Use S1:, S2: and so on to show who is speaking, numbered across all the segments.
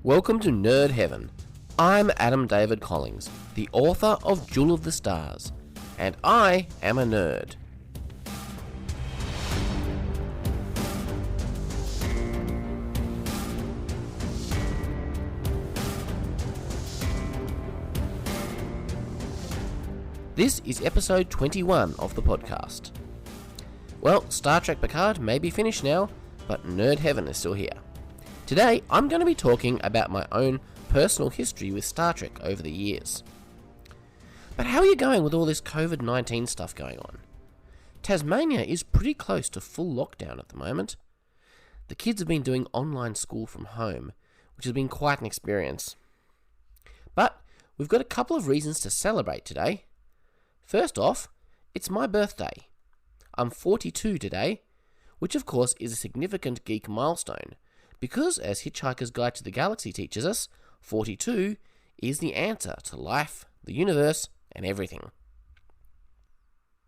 S1: Welcome to Nerd Heaven. I'm Adam David Collings, the author of Jewel of the Stars, and I am a nerd. This is episode 21 of the podcast. Well, Star Trek Picard may be finished now, but Nerd Heaven is still here. Today, I'm going to be talking about my own personal history with Star Trek over the years. But how are you going with all this COVID-19 stuff going on? Tasmania is pretty close to full lockdown at the moment. The kids have been doing online school from home, which has been quite an experience. But we've got a couple of reasons to celebrate today. First off, it's my birthday. I'm 42 today, which of course is a significant geek milestone, because as Hitchhiker's Guide to the Galaxy teaches us, 42 is the answer to life, the universe, and everything.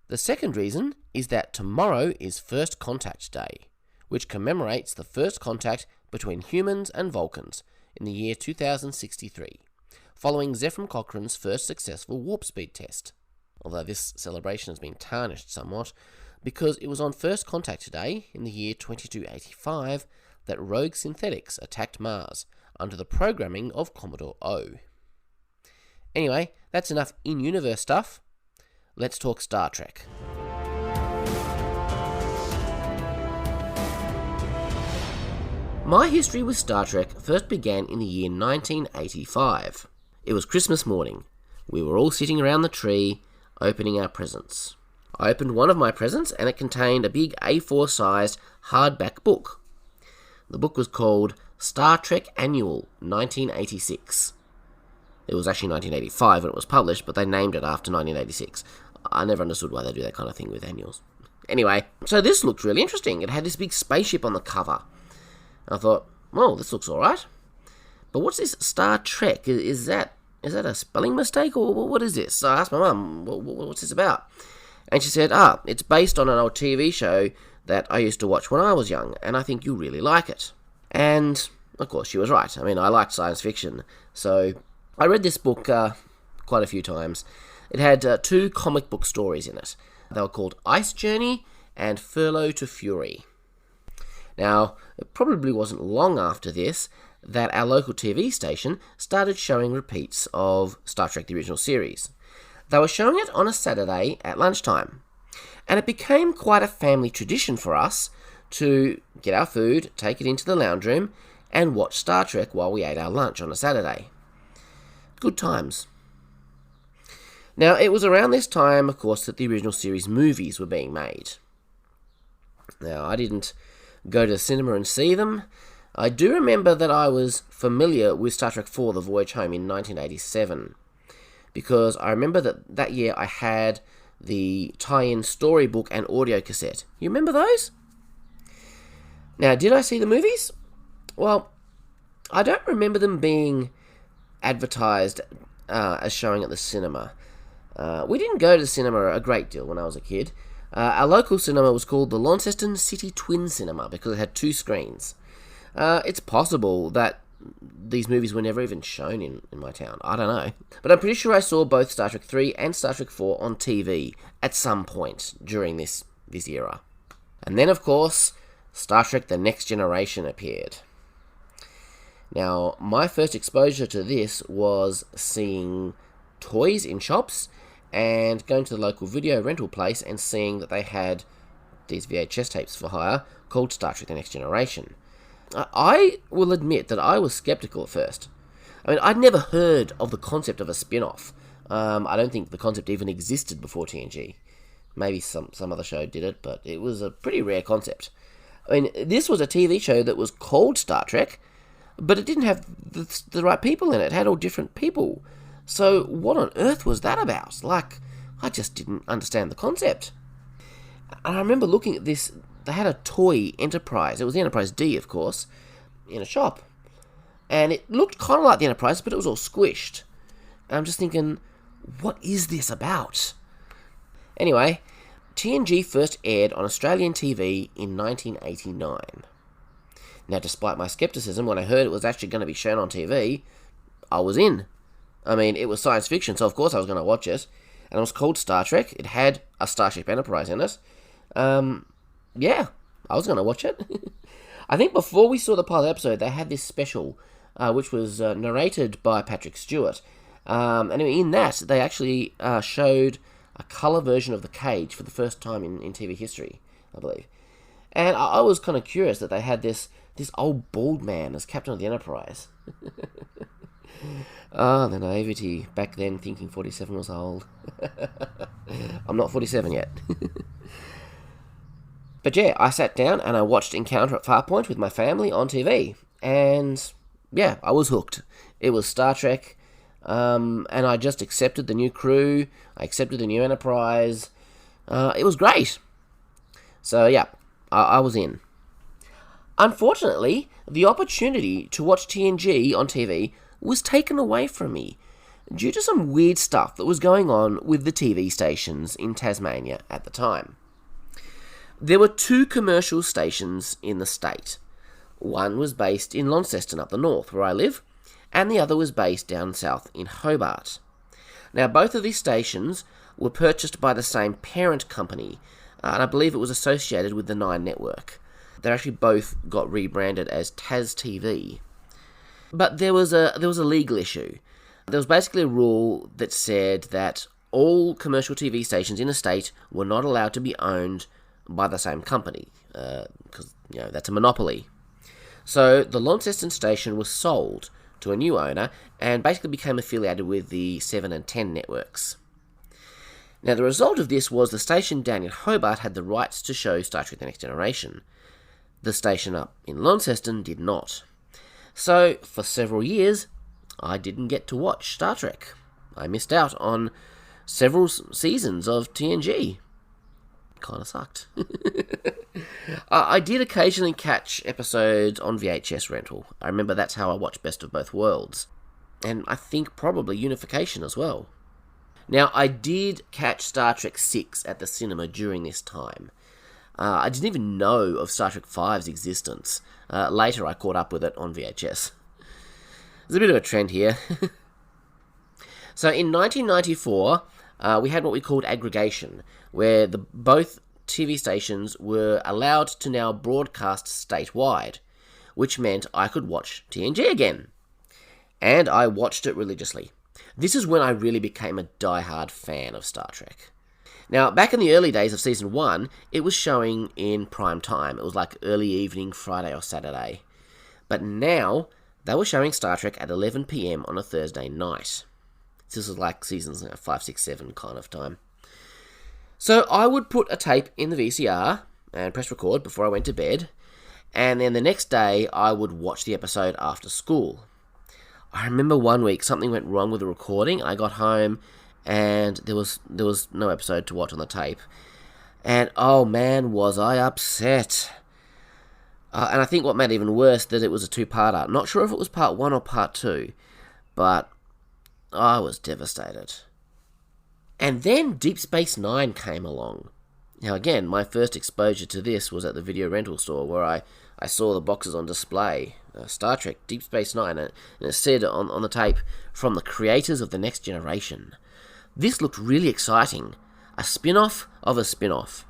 S1: The second reason is that tomorrow is First Contact Day, which commemorates the first contact between humans and Vulcans in the year 2063, following Zefram Cochrane's first successful warp speed test. Although this celebration has been tarnished somewhat, because it was on First Contact Day in the year 2285 that Rogue Synthetics attacked Mars under the programming of Commodore O. Anyway, that's enough in-universe stuff. Let's talk Star Trek. My history with Star Trek first began in the year 1985. It was Christmas morning. We were all sitting around the tree, opening our presents. I opened one of my presents and it contained a big A4-sized hardback book. The book was called Star Trek Annual 1986. It was actually 1985 when it was published, but they named it after 1986. I never understood why they do that kind of thing with annuals. Anyway, so this looked really interesting. It had this big spaceship on the cover. I thought, well, this looks alright. But what's this Star Trek? Is that a spelling mistake, or what is this? So I asked my mum, what's this about? And she said, it's based on an old TV show that I used to watch when I was young, and I think you'll really like it. And, of course, she was right. I mean, I liked science fiction, so I read this book quite a few times. It had two comic book stories in it. They were called Ice Journey and Furlough to Fury. Now, it probably wasn't long after this that our local TV station started showing repeats of Star Trek the Original Series. They were showing it on a Saturday at lunchtime, and it became quite a family tradition for us to get our food, take it into the lounge room, and watch Star Trek while we ate our lunch on a Saturday. Good times. Now, it was around this time, of course, that the original series movies were being made. Now, I didn't go to the cinema and see them. I do remember that I was familiar with Star Trek IV: The Voyage Home in 1987, because I remember that year I had the tie-in storybook and audio cassette. You remember those? Now, did I see the movies? Well, I don't remember them being advertised as showing at the cinema. We didn't go to the cinema a great deal when I was a kid. Our local cinema was called the Launceston City Twin Cinema because it had two screens. It's possible that these movies were never even shown in my town. I don't know. But I'm pretty sure I saw both Star Trek 3 and Star Trek 4 on TV at some point during this era. And then, of course, Star Trek The Next Generation appeared. Now, my first exposure to this was seeing toys in shops and going to the local video rental place and seeing that they had these VHS tapes for hire called Star Trek The Next Generation. I will admit that I was skeptical at first. I mean, I'd never heard of the concept of a spin-off. I don't think the concept even existed before TNG. Maybe some other show did it, but it was a pretty rare concept. I mean, this was a TV show that was called Star Trek, but it didn't have the right people in it. It had all different people. So what on earth was that about? Like, I just didn't understand the concept. And I remember looking at this. They had a toy Enterprise. It was the Enterprise D, of course, in a shop. And it looked kind of like the Enterprise, but it was all squished. And I'm just thinking, what is this about? Anyway, TNG first aired on Australian TV in 1989. Now, despite my skepticism, when I heard it was actually going to be shown on TV, I was in. I mean, it was science fiction, so of course I was going to watch it. And it was called Star Trek. It had a Starship Enterprise in it. Yeah, I was going to watch it. I think before we saw the pilot episode, they had this special, which was narrated by Patrick Stewart. And in that, they actually showed a colour version of the Cage for the first time in TV history, I believe. And I was kind of curious that they had this old bald man as captain of the Enterprise. The naivety back then, thinking 47 was old. I'm not 47 yet. But yeah, I sat down and I watched Encounter at Farpoint with my family on TV. And yeah, I was hooked. It was Star Trek. And I just accepted the new crew. I accepted the new Enterprise. It was great. So yeah, I was in. Unfortunately, the opportunity to watch TNG on TV was taken away from me due to some weird stuff that was going on with the TV stations in Tasmania at the time. There were 2 commercial stations in the state. One was based in Launceston up the north, where I live, and the other was based down south in Hobart. Now, both of these stations were purchased by the same parent company, and I believe it was associated with the Nine network. They actually both got rebranded as Tas TV. But there was a legal issue. There was basically a rule that said that all commercial TV stations in a state were not allowed to be owned by the same company, because that's a monopoly. So the Launceston station was sold to a new owner and basically became affiliated with the 7 and 10 networks. Now, the result of this was the station down in Hobart had the rights to show Star Trek The Next Generation. The station up in Launceston did not. So, for several years, I didn't get to watch Star Trek. I missed out on several seasons of TNG. Kind of sucked. I did occasionally catch episodes on VHS rental. I remember that's how I watched Best of Both Worlds. And I think probably Unification as well. Now, I did catch Star Trek 6 at the cinema during this time. I didn't even know of Star Trek 5's existence. Later, I caught up with it on VHS. There's a bit of a trend here. So, in 1994, we had what we called aggregation, where both TV stations were allowed to now broadcast statewide, which meant I could watch TNG again. And I watched it religiously. This is when I really became a die-hard fan of Star Trek. Now, back in the early days of Season 1, it was showing in prime time. It was like early evening, Friday or Saturday. But now, they were showing Star Trek at 11 PM on a Thursday night. This was like Seasons 5, 6, 7 kind of time. So I would put a tape in the VCR and press record before I went to bed. And then the next day, I would watch the episode after school. I remember one week something went wrong with the recording. I got home and there was no episode to watch on the tape. And oh man, was I upset. And I think what made it even worse that it was a 2-parter. Not sure if it was part 1 or part 2, but I was devastated. And then Deep Space Nine came along. Now again, my first exposure to this was at the video rental store where I saw the boxes on display. Star Trek, Deep Space Nine, and it said on the tape, from the creators of The Next Generation. This looked really exciting. A spin-off of a spin-off.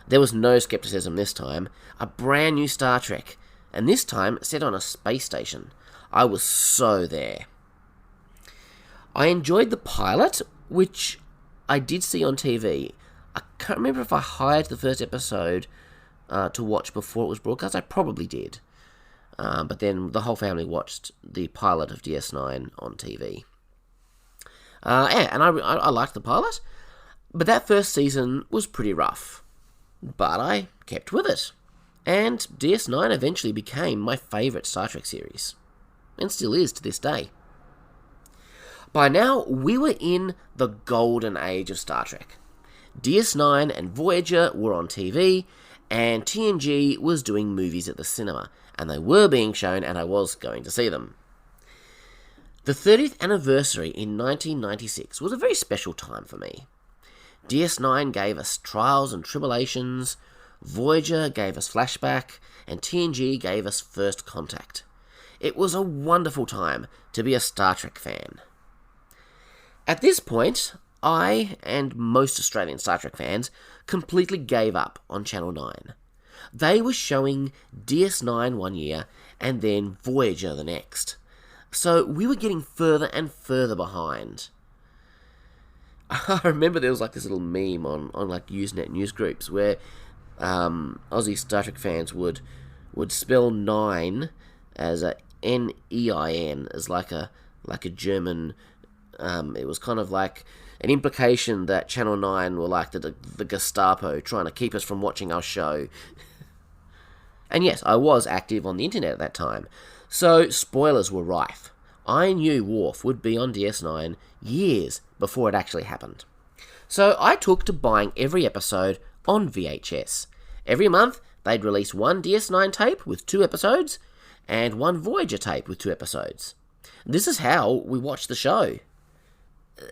S1: There was no skepticism this time. A brand new Star Trek. And this time, set on a space station. I was so there. I enjoyed the pilot, which I did see on TV. I can't remember if I hired the first episode to watch before it was broadcast. I probably did. But then the whole family watched the pilot of DS9 on TV. And I liked the pilot, but that first season was pretty rough. But I kept with it, and DS9 eventually became my favourite Star Trek series, and still is to this day. By now, we were in the golden age of Star Trek. DS9 and Voyager were on TV, and TNG was doing movies at the cinema, and they were being shown, and I was going to see them. The 30th anniversary in 1996 was a very special time for me. DS9 gave us Trials and Tribulations, Voyager gave us Flashback, and TNG gave us First Contact. It was a wonderful time to be a Star Trek fan. At this point, I, and most Australian Star Trek fans, completely gave up on Channel 9. They were showing DS9 one year, and then Voyager the next. So we were getting further and further behind. I remember there was like this little meme on like Usenet news groups where Aussie Star Trek fans would spell 9 as a N-E-I-N, as like a German. It was kind of like an implication that Channel 9 were like the Gestapo trying to keep us from watching our show. And yes, I was active on the internet at that time, so spoilers were rife. I knew Worf would be on DS9 years before it actually happened. So I took to buying every episode on VHS. Every month, they'd release one DS9 tape with 2 episodes, and one Voyager tape with 2 episodes. This is how we watched the show.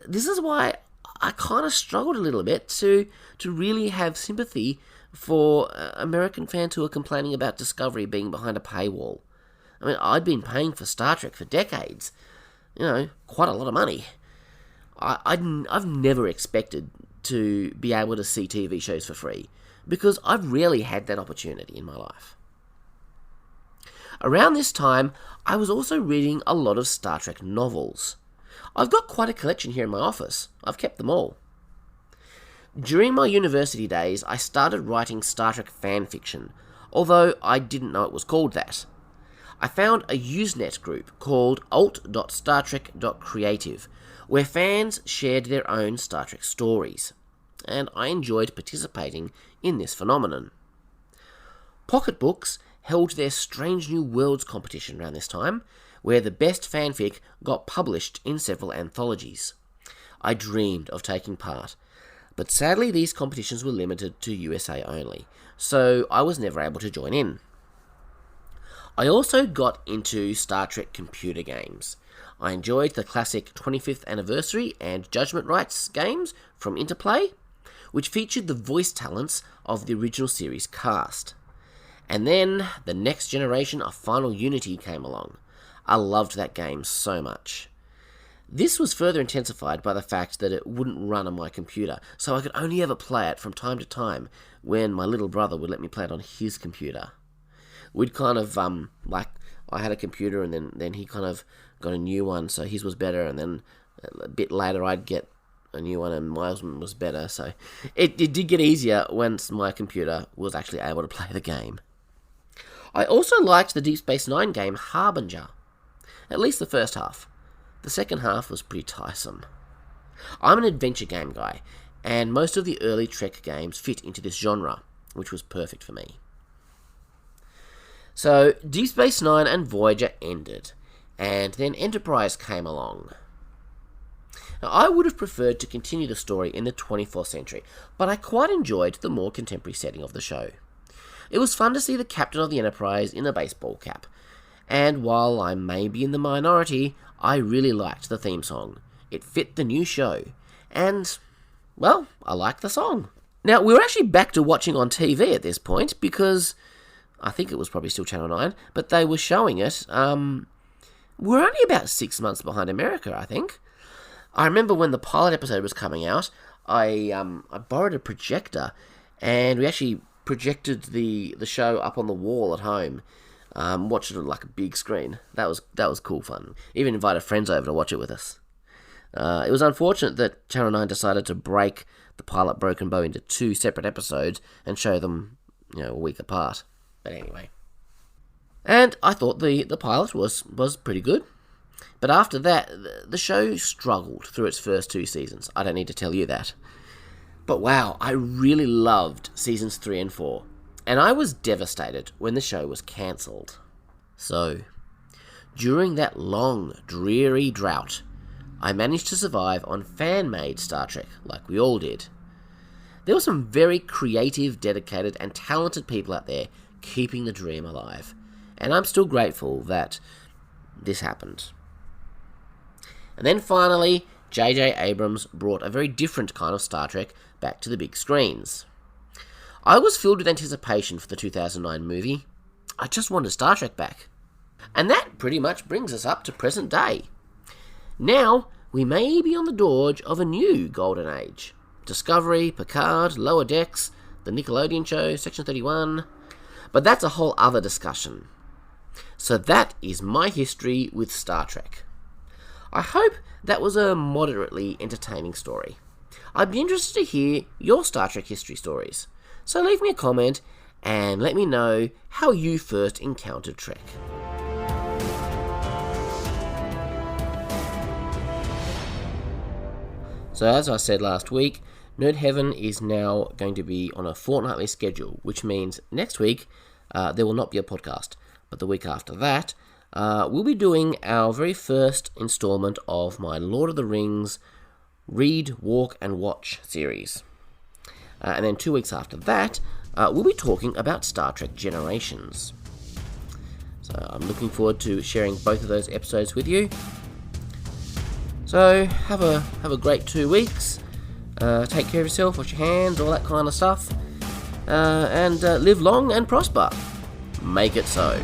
S1: This is why I kind of struggled a little bit to really have sympathy for American fans who are complaining about Discovery being behind a paywall. I mean, I'd been paying for Star Trek for decades. You know, quite a lot of money. I've never expected to be able to see TV shows for free, because I've rarely had that opportunity in my life. Around this time, I was also reading a lot of Star Trek novels. I've got quite a collection here in my office. I've kept them all. During my university days, I started writing Star Trek fan fiction, although I didn't know it was called that. I found a Usenet group called alt.startrek.creative, where fans shared their own Star Trek stories, and I enjoyed participating in this phenomenon. Pocketbooks held their Strange New Worlds competition around this time, where the best fanfic got published in several anthologies. I dreamed of taking part, but sadly these competitions were limited to USA only, so I was never able to join in. I also got into Star Trek computer games. I enjoyed the classic 25th Anniversary and Judgment Rights games from Interplay, which featured the voice talents of the original series cast. And then the next generation of Final Unity came along. I loved that game so much. This was further intensified by the fact that it wouldn't run on my computer, so I could only ever play it from time to time when my little brother would let me play it on his computer. We'd kind of, I had a computer and then he kind of got a new one, so his was better, and then a bit later I'd get a new one and my one was better, so it did get easier once my computer was actually able to play the game. I also liked the Deep Space Nine game Harbinger, at least the first half. The second half was pretty tiresome. I'm an adventure game guy, and most of the early Trek games fit into this genre, which was perfect for me. So, Deep Space Nine and Voyager ended, and then Enterprise came along. Now, I would have preferred to continue the story in the 24th century, but I quite enjoyed the more contemporary setting of the show. It was fun to see the captain of the Enterprise in a baseball cap, and while I may be in the minority, I really liked the theme song. It fit the new show, and, well, I liked the song. Now, we were actually back to watching on TV at this point, because I think it was probably still Channel 9, but they were showing it. We're only about 6 months behind America, I think. I remember when the pilot episode was coming out, I borrowed a projector, and we actually projected the show up on the wall at home. Watched it on like a big screen. That was cool fun. Even invited friends over to watch it with us. It was unfortunate that Channel 9 decided to break the pilot Broken Bow into 2 separate episodes and show them, a week apart. But anyway. And I thought the pilot was pretty good. But after that, the show struggled through its first 2 seasons. I don't need to tell you that. But wow, I really loved seasons 3 and 4. And I was devastated when the show was cancelled. So, during that long, dreary drought, I managed to survive on fan-made Star Trek, like we all did. There were some very creative, dedicated, and talented people out there keeping the dream alive. And I'm still grateful that this happened. And then finally, J.J. Abrams brought a very different kind of Star Trek back to the big screens. I was filled with anticipation for the 2009 movie. I just wanted Star Trek back. And that pretty much brings us up to present day. Now, we may be on the doorge of a new golden age. Discovery, Picard, Lower Decks, the Nickelodeon show, Section 31. But that's a whole other discussion. So that is my history with Star Trek. I hope that was a moderately entertaining story. I'd be interested to hear your Star Trek history stories. So leave me a comment and let me know how you first encountered Trek. So as I said last week, Nerd Heaven is now going to be on a fortnightly schedule, which means next week there will not be a podcast. But the week after that, we'll be doing our very first installment of my Lord of the Rings Read, Walk and Watch series. And then 2 weeks after that, we'll be talking about Star Trek Generations. So I'm looking forward to sharing both of those episodes with you. So have a great 2 weeks. Take care of yourself, wash your hands, all that kind of stuff. And live long and prosper. Make it so.